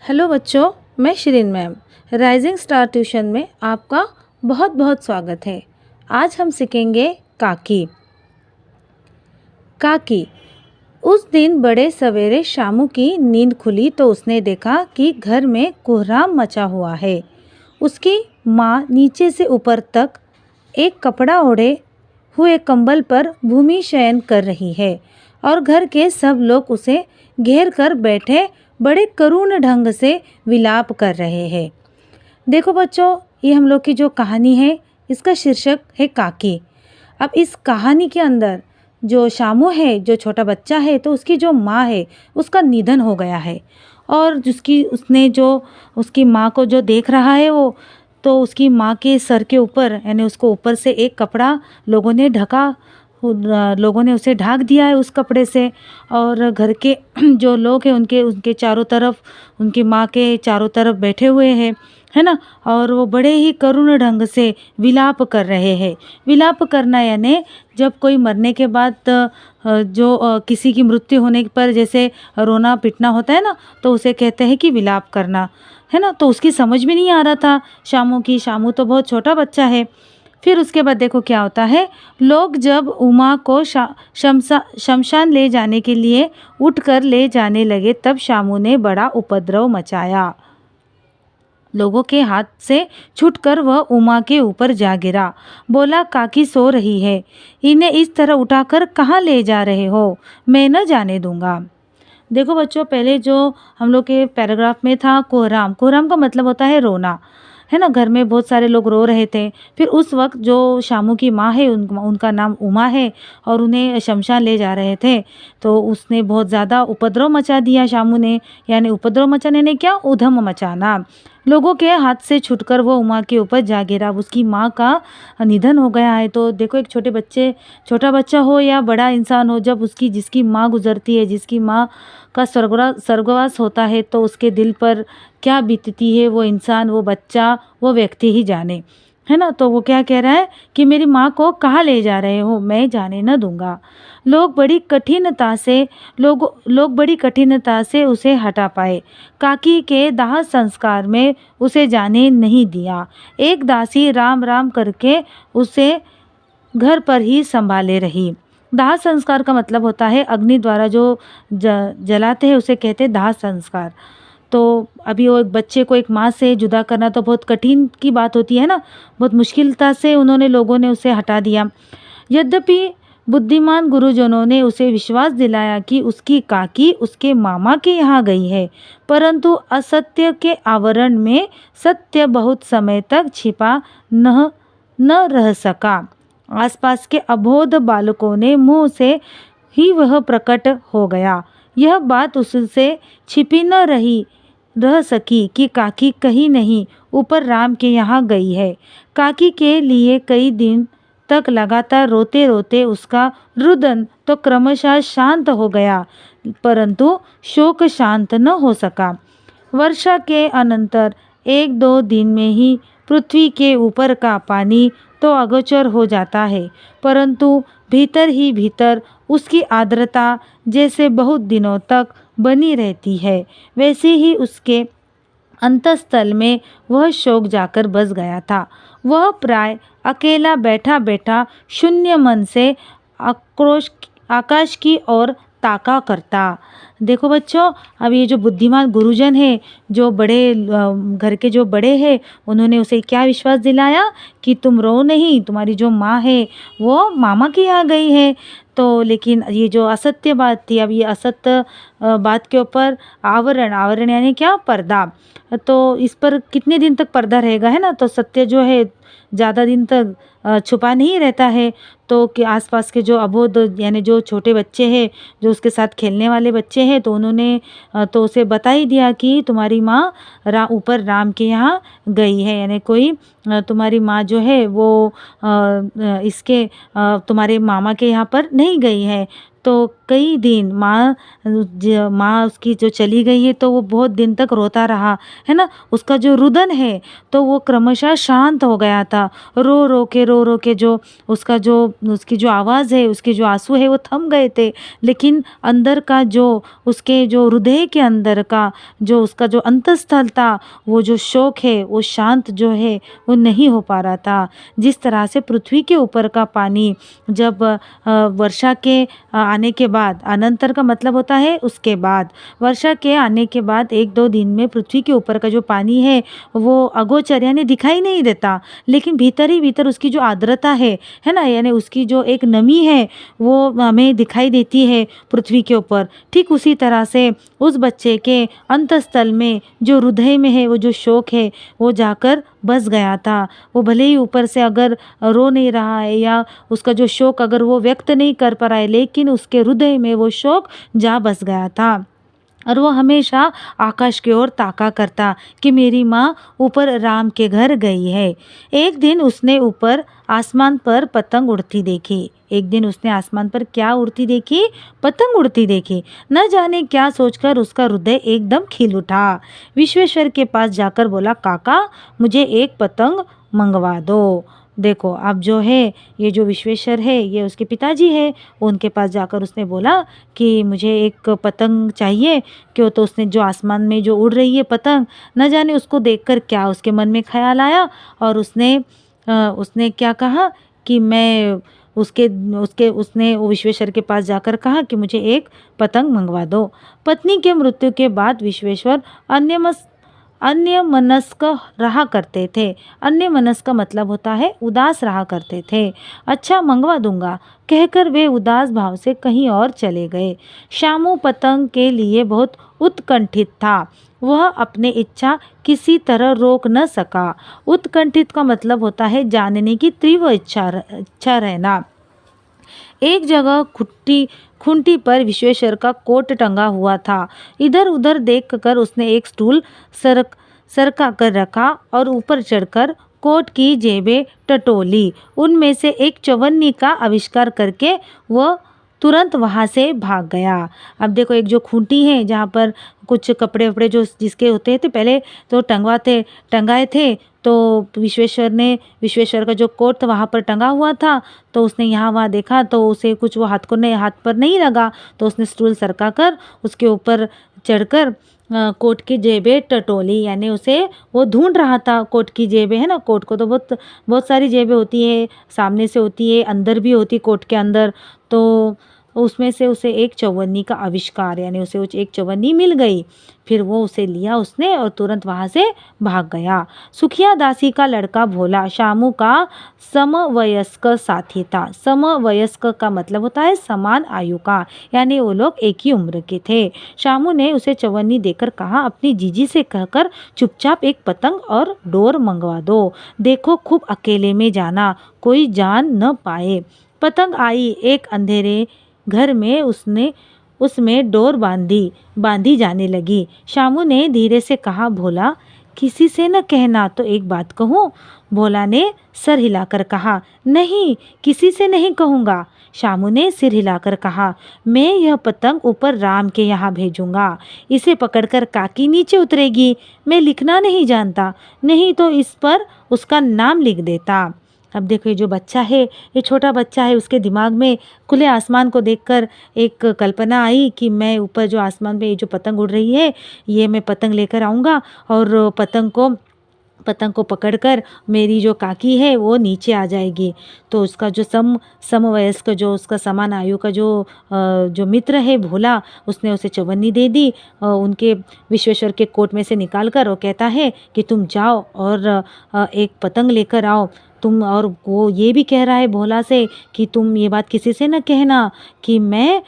Hello बच्चों, मैं Shirin ma'am rising star tuition में आपका बहुत बहुत स्वागत है। आज हम सीखेंगे काकी। काकी। उस दिन बड़े सवेरे शामू की नींद खुली तो उसने देखा कि घर में कोहराम मचा हुआ है। उसकी माँ नीचे से ऊपर तक एक कपड़ा ओढ़े हुए कंबल पर भूमि शयन कर रही है और घर के सब लोग उसे घेर कर बैठे बड़े करुण ढंग से विलाप कर रहे हैं। देखो बच्चों, ये हम लोग की जो कहानी है इसका शीर्षक है काकी। अब इस कहानी के अंदर जो शामू है, जो छोटा बच्चा है, तो उसकी जो माँ है उसका निधन हो गया है और उसकी माँ को जो देख रहा है वो तो उसकी माँ के सर के ऊपर यानी उसको ऊपर से एक कपड़ा लोगों ने उसे ढक दिया है उस कपड़े से। और घर के जो लोग हैं उनके चारों तरफ, उनकी माँ के चारों तरफ बैठे हुए हैं, है ना। और वो बड़े ही करुण ढंग से विलाप कर रहे हैं। विलाप करना यानी जब कोई मरने के बाद किसी की मृत्यु होने पर जैसे रोना पिटना होता है ना, तो उसे कहते हैं कि विलाप करना, है ना। तो उसकी समझ में नहीं आ रहा था शामू तो बहुत छोटा बच्चा है। फिर उसके बाद देखो क्या होता है। लोग जब उमा को शमशान ले जाने के लिए उठकर ले जाने लगे तब शामू ने बड़ा उपद्रव मचाया। लोगों के हाथ से छूटकर वह उमा के ऊपर जा गिरा। बोला, काकी सो रही है, इन्हें इस तरह उठाकर कहाँ ले जा रहे हो? मैं न जाने दूंगा। देखो बच्चों, पहले जो हम लोग के पैराग्राफ में था कोहराम का मतलब होता है रोना, है ना। घर में बहुत सारे लोग रो रहे थे। फिर उस वक्त जो शामू की माँ है उनका नाम उमा है और उन्हें शमशान ले जा रहे थे, तो उसने बहुत ज़्यादा उपद्रव मचा दिया शामू ने। यानी उपद्रव मचाने ने क्या, उधम मचाना। लोगों के हाथ से छूटकर वो उमा के ऊपर जा गिरा। उसकी माँ का निधन हो गया है। तो देखो, एक छोटा बच्चा हो या बड़ा इंसान हो, जब जिसकी माँ गुजरती है, जिसकी माँ का स्वर्गवास होता है, तो उसके दिल पर क्या बीतती है वो इंसान, वो बच्चा, वो व्यक्ति ही जाने, है ना। तो वो क्या कह रहा है कि मेरी माँ को कहाँ ले जा रहे हो? मैं जाने न दूंगा। लोग बड़ी कठिनता से उसे हटा पाए। काकी के दाह संस्कार में उसे जाने नहीं दिया। एक दासी राम राम करके उसे घर पर ही संभाले रही। दाह संस्कार का मतलब होता है अग्नि द्वारा जो जलाते हैं उसे कहते हैं दाह संस्कार। तो अभी वो एक बच्चे को एक माँ से जुदा करना तो बहुत कठिन की बात होती है ना। बहुत मुश्किलता से लोगों ने उसे हटा दिया। यद्यपि बुद्धिमान गुरुजनों ने उसे विश्वास दिलाया कि उसकी काकी उसके मामा के यहाँ गई है, परंतु असत्य के आवरण में सत्य बहुत समय तक छिपा न रह सका। आसपास के अबोध बालकों ने मुंह से ही वह प्रकट हो गया। यह बात उससे छिपी न रह सकी कि काकी कहीं नहीं ऊपर राम के यहाँ गई है। काकी के लिए कई दिन तक लगातार रोते रोते उसका रुदन तो क्रमशः शांत हो गया, परंतु शोक शांत न हो सका। वर्षा के अनंतर 1-2 दिन में ही पृथ्वी के ऊपर का पानी तो अगोचर हो जाता है, परंतु भीतर ही भीतर उसकी आर्द्रता जैसे बहुत दिनों तक बनी रहती है, वैसे ही उसके अंतःस्थल में वह शोक जाकर बस गया था। वह प्राय अकेला बैठा बैठा शून्य मन से आकाश की ओर ताका करता। देखो बच्चों, अब ये जो बुद्धिमान गुरुजन है, जो घर के जो बड़े हैं, उन्होंने उसे क्या विश्वास दिलाया कि तुम रो नहीं, तुम्हारी जो माँ है वो मामा के यहाँ गई है। तो लेकिन ये जो असत्य बात थी, अब ये असत्य बात के ऊपर आवरण यानी क्या, पर्दा। तो इस पर कितने दिन तक पर्दा रहेगा, है ना। तो सत्य जो है ज़्यादा दिन तक छुपा नहीं रहता है। तो कि आसपास के जो अबोध यानी जो छोटे बच्चे हैं, जो उसके साथ खेलने वाले बच्चे हैं, तो उन्होंने तो उसे बता ही दिया कि तुम्हारी माँ ऊपर राम के यहाँ गई है। यानी कोई तुम्हारी माँ जो है वो तुम्हारे मामा के यहाँ पर नहीं गई है। तो कई दिन माँ उसकी जो चली गई है तो वो बहुत दिन तक रोता रहा, है ना। उसका जो रुदन है तो वो क्रमशः शांत हो गया था। रो रो के जो उसकी जो आवाज़ है, उसके जो आंसू है वो थम गए थे। लेकिन अंदर का जो उसके जो हृदय के अंदर का जो उसका जो अंतस्थल था, वो जो शोक है वो शांत जो है वो नहीं हो पा रहा था। जिस तरह से पृथ्वी के ऊपर का पानी जब वर्षा के आने के बाद, अनंतर का मतलब होता है उसके बाद, वर्षा के आने के बाद 1-2 दिन में पृथ्वी के ऊपर का जो पानी है वो अगोचर यानी दिखाई नहीं देता, लेकिन भीतर ही भीतर उसकी जो आर्द्रता है ना, यानी उसकी जो एक नमी है वो हमें दिखाई देती है पृथ्वी के ऊपर। ठीक उसी तरह से उस बच्चे के अंतस्थल में जो हृदय में है वो जो शोक है वो जाकर बस गया था। वो भले ही ऊपर से अगर रो नहीं रहा है या उसका जो शोक अगर वो व्यक्त नहीं कर पा रहा है, लेकिन उसके हृदय में वो शोक जा बस गया था। और वो हमेशा आकाश की ओर ताका करता कि मेरी माँ ऊपर राम के घर गई है। एक दिन उसने ऊपर आसमान पर पतंग उड़ती देखी। एक दिन उसने आसमान पर क्या उड़ती देखी? पतंग उड़ती देखी। न जाने क्या सोचकर उसका हृदय एकदम खिल उठा। विश्वेश्वर के पास जाकर बोला, काका मुझे एक पतंग मंगवा दो। देखो अब जो है ये जो विश्वेश्वर है ये उसके पिताजी है। उनके पास जाकर उसने बोला कि मुझे एक पतंग चाहिए। क्यों? तो उसने जो आसमान में जो उड़ रही है पतंग, न जाने उसको देखकर क्या उसके मन में ख्याल आया और उसने क्या कहा कि मैं उसके उसके उसने वो विश्वेश्वर के पास जाकर कहा कि मुझे एक पतंग मंगवा दो। पत्नी के मृत्यु के बाद विश्वेश्वर अन्यमनस्क रहा करते थे। अन्यमनस्क का मतलब होता है उदास रहा करते थे। अच्छा मंगवा दूंगा कहकर वे उदास भाव से कहीं और चले गए। शामू पतंग के लिए बहुत उत्कंठित था। वह अपनी इच्छा किसी तरह रोक न सका। उत्कंठित का मतलब होता है जानने की तीव्र इच्छा रहना। एक जगह खूंटी पर विश्वेश्वर का कोट टंगा हुआ था। इधर उधर देखकर उसने एक स्टूल सरका कर रखा और ऊपर चढ़कर कोट की जेबें टटोली। उनमें से एक चवन्नी का आविष्कार करके वह तुरंत वहाँ से भाग गया। अब देखो एक जो खूंटी है जहाँ पर कुछ कपड़े वपड़े जो जिसके होते थे पहले तो टंगाए थे, तो विश्वेश्वर का जो कोट वहाँ पर टंगा हुआ था तो उसने यहाँ वहाँ देखा तो उसे कुछ वो हाथ पर नहीं लगा, तो उसने स्टूल सरका कर उसके ऊपर चढ़कर कोट की जेबें टटोली, यानी उसे वो ढूंढ रहा था। कोट की जेबें है ना, कोट को तो बहुत सारी जेबें होती है, सामने से होती है, अंदर भी होती कोट के अंदर। तो उसमें से उसे एक चवन्नी का आविष्कार यानी उसे एक चवन्नी मिल गई। फिर वो उसे लिया उसने और तुरंत वहाँ से भाग गया। सुखिया दासी का लड़का भोला शामू का समवयस्क साथी था। समवयस्क का मतलब होता है समान आयु का, यानी वो लोग एक ही उम्र के थे। शामू ने उसे चवन्नी देकर कहा, अपनी जीजी से कहकर चुपचाप एक पतंग और डोर मंगवा दो। देखो खूब अकेले में जाना, कोई जान न पाए। पतंग आई। एक अंधेरे घर में उसमें डोर बांधी जाने लगी। शामू ने धीरे से कहा, भोला किसी से न कहना, तो एक बात कहूँ? भोला ने सर हिलाकर कहा, नहीं किसी से नहीं कहूँगा। शामू ने सिर हिलाकर कहा, मैं यह पतंग ऊपर राम के यहाँ भेजूँगा। इसे पकड़कर काकी नीचे उतरेगी। मैं लिखना नहीं जानता, नहीं तो इस पर उसका नाम लिख देता। अब देखो ये जो बच्चा है, ये छोटा बच्चा है, उसके दिमाग में खुले आसमान को देखकर एक कल्पना आई कि मैं ऊपर जो आसमान में ये जो पतंग उड़ रही है ये मैं पतंग लेकर आऊँगा और पतंग को पकड़कर मेरी जो काकी है वो नीचे आ जाएगी। तो उसका जो समवयस्क जो उसका समान आयु का जो मित्र है भोला, उसने उसे चवन्नी दे दी। उनके विश्वेश्वर के कोट में से निकाल कर वो कहता है कि तुम जाओ और एक पतंग लेकर आओ। तुम, और वो ये भी कह रहा है भोला से कि तुम ये बात किसी से न कहना कि मैं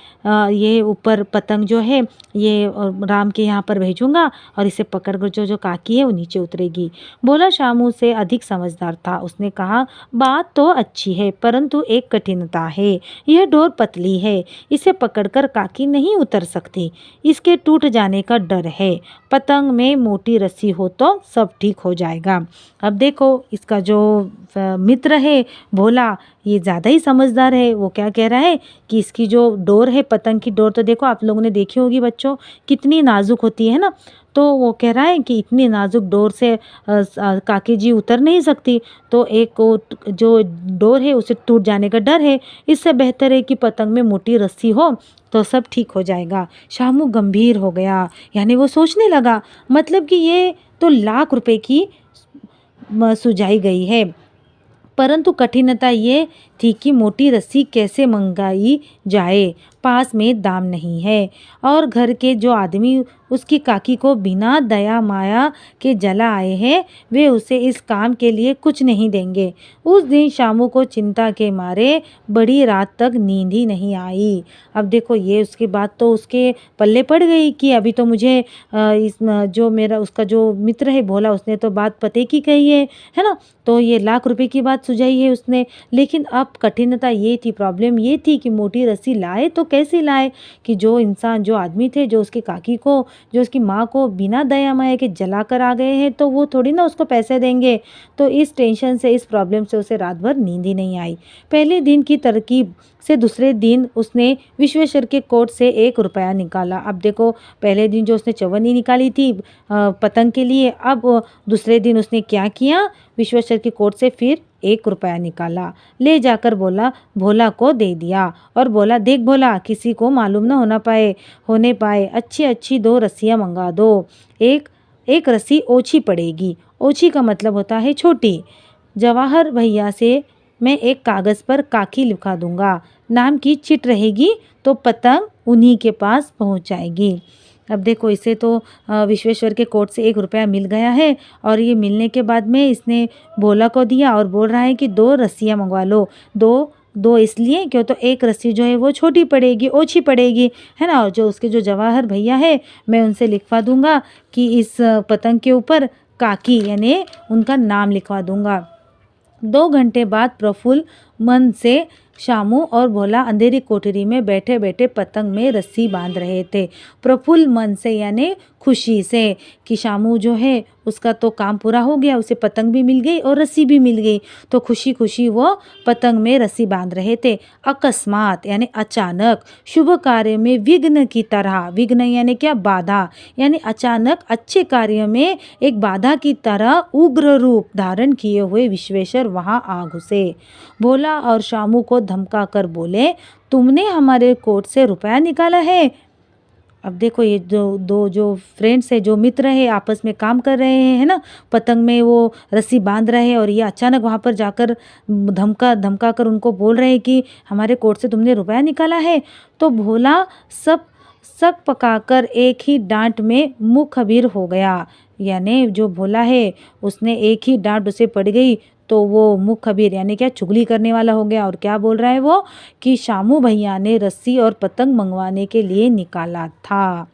ये ऊपर पतंग जो है ये राम के यहाँ पर भेजूँगा और इसे पकड़कर जो काकी है वो नीचे उतरेगी। भोला शामू से अधिक समझदार था। उसने कहा, बात तो अच्छी है परंतु एक कठिनता है। यह डोर पतली है, इसे पकड़कर काकी नहीं उतर सकती, इसके टूट जाने का डर है। पतंग में मोटी रस्सी हो तो सब ठीक हो जाएगा। अब देखो इसका जो मित्र है भोला, ये ज़्यादा ही समझदार है। वो क्या कह रहा है कि इसकी जो डोर है, पतंग की डोर तो देखो आप लोगों ने देखी होगी बच्चों, कितनी नाजुक होती है ना। तो वो कह रहा है कि इतनी नाजुक डोर से काकी जी उतर नहीं सकती, तो एक जो डोर है उसे टूट जाने का डर है, इससे बेहतर है कि पतंग में मोटी रस्सी हो तो सब ठीक हो जाएगा। शामू गंभीर हो गया, यानी वो सोचने लगा, मतलब कि ये तो लाख रुपए की सुझाई गई है, परंतु कठिनता ये थी कि मोटी रस्सी कैसे मंगाई जाए, पास में दाम नहीं है, और घर के जो आदमी उसकी काकी को बिना दया माया के जला आए हैं, वे उसे इस काम के लिए कुछ नहीं देंगे। उस दिन शामू को चिंता के मारे बड़ी रात तक नींद ही नहीं आई। अब देखो ये उसके बाद तो उसके पल्ले पड़ गई कि अभी तो मुझे जो मेरा उसका जो मित्र है भोला, उसने तो बात पते की कही है ना, तो ये लाख रुपए की बात सुझाई है उसने। लेकिन अब कठिनता ये थी, प्रॉब्लम ये थी कि मोटी रस्सी लाए तो कैसे लाए, कि जो इंसान जो आदमी थे जो उसकी काकी को जो उसकी माँ को बिना दया माया के जला कर आ गए हैं, तो वो थोड़ी ना उसको पैसे देंगे। तो इस टेंशन से, इस प्रॉब्लम से उसे रात भर नींद ही नहीं आई। पहले दिन की तरकीब से दूसरे दिन उसने विश्वेश्वर के कोट से 1 रुपया निकाला। अब देखो पहले दिन जो उसने चवन्नी निकाली थी पतंग के लिए, अब दूसरे दिन उसने क्या किया, विश्वेश्वर के कोट से फिर 1 रुपया निकाला, ले जाकर बोला भोला को दे दिया, और बोला देख भोला, किसी को मालूम ना होने पाए, अच्छी अच्छी 2 रस्सियाँ मंगा दो, एक रस्सी ओछी पड़ेगी। ओछी का मतलब होता है छोटी। जवाहर भैया से मैं एक कागज़ पर काकी लिखा दूंगा, नाम की चिट रहेगी, तो पतंग उन्हीं के पास पहुंच जाएगी। अब देखो इसे तो विश्वेश्वर के कोट से 1 रुपया मिल गया है, और ये मिलने के बाद में इसने भोला को दिया और बोल रहा है कि 2 रस्सियाँ मंगवा लो। दो इसलिए क्यों, तो एक रस्सी जो है वो छोटी पड़ेगी, ओछी पड़ेगी, है ना। और जो उसके जो जवाहर भैया है, मैं उनसे लिखवा दूंगा कि इस पतंग के ऊपर काकी यानी उनका नाम लिखवा दूंगा। 2 घंटे बाद प्रफुल्ल मन से शामू और भोला अंधेरी कोठरी में बैठे बैठे पतंग में रस्सी बांध रहे थे। प्रफुल्ल मन से यानी खुशी से कि शामू जो है उसका तो काम पूरा हो गया, उसे पतंग भी मिल गई और रस्सी भी मिल गई, तो खुशी खुशी वो पतंग में रस्सी बांध रहे थे। अकस्मात यानी अचानक, शुभ कार्य में विघ्न की तरह, विघ्न यानी क्या, बाधा, यानी अचानक अच्छे कार्य में एक बाधा की तरह उग्र रूप धारण किए हुए विश्वेश्वर वहां आ घुसे। भोला और शामू को धमका कर बोले, तुमने हमारे कोट से रुपया निकाला है। अब देखो ये जो फ्रेंड्स है, जो मित्र है, आपस में काम कर रहे हैं, है ना, पतंग में वो रस्सी बांध रहे हैं, और ये अचानक वहाँ पर जाकर धमका कर उनको बोल रहे हैं कि हमारे कोट से तुमने रुपया निकाला है। तो भोला सब सक पकाकर एक ही डांट में मुखबिर हो गया, यानी जो भोला है उसने एक ही डांट उसे पड़ गई, तो वो मुखबिर यानी क्या, चुगली करने वाला हो गया। और क्या बोल रहा है वो, कि शामू भैया ने रस्सी और पतंग मंगवाने के लिए निकाला था।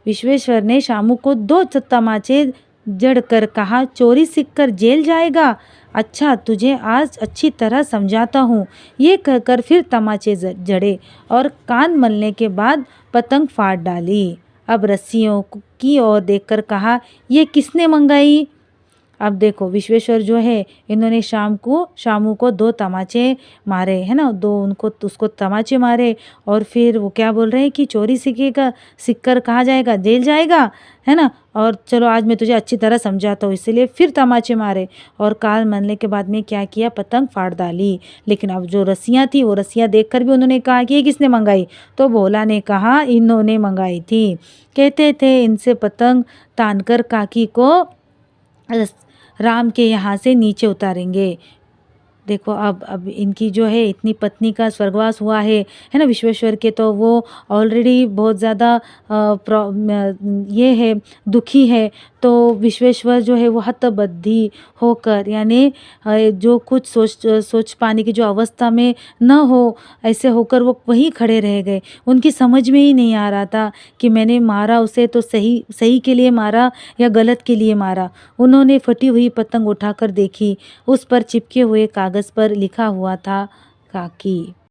विश्वेश्वर ने शामू को 2 तमाचे जड़कर कहा, चोरी सीख कर जेल जाएगा, अच्छा तुझे आज अच्छी तरह समझाता हूँ। ये कहकर फिर तमाचे जड़े और कान मलने के बाद पतंग फाड़ डाली। अब रस्सियों की ओर देखकर कहा, ये किसने मंगाई। अब देखो विश्वेश्वर जो है, इन्होंने शामू को 2 तमाचे मारे, है ना, उसको तमाचे मारे, और फिर वो क्या बोल रहे हैं कि चोरी सीखकर कहाँ जाएगा, जेल जाएगा, है ना, और चलो आज मैं तुझे अच्छी तरह समझाता हूँ, इसलिए फिर तमाचे मारे, और कान मरने के बाद में क्या किया, पतंग फाड़ डाली। लेकिन अब जो रस्सियाँ थी, वो रस्सियाँ देखकर भी उन्होंने कहा कि ये किसने मंगाई, तो भोला ने कहा इन्होंने मंगाई थी। कहते थे इनसे पतंग तानकर काकी को राम के यहाँ से नीचे उतारेंगे। देखो अब इनकी जो है इतनी पत्नी का स्वर्गवास हुआ है ना विश्वेश्वर के, तो वो ऑलरेडी बहुत ज़्यादा ये है, दुखी है। तो विश्वेश्वर जो है वो हतबद्धी होकर, यानी जो कुछ सोच पाने की जो अवस्था में न हो, ऐसे होकर वो वहीं खड़े रह गए। उनकी समझ में ही नहीं आ रहा था कि मैंने मारा उसे तो सही के लिए मारा या गलत के लिए मारा। उन्होंने फटी हुई पतंग उठाकर देखी, उस पर चिपके हुए कागज़ पर लिखा हुआ था काकी।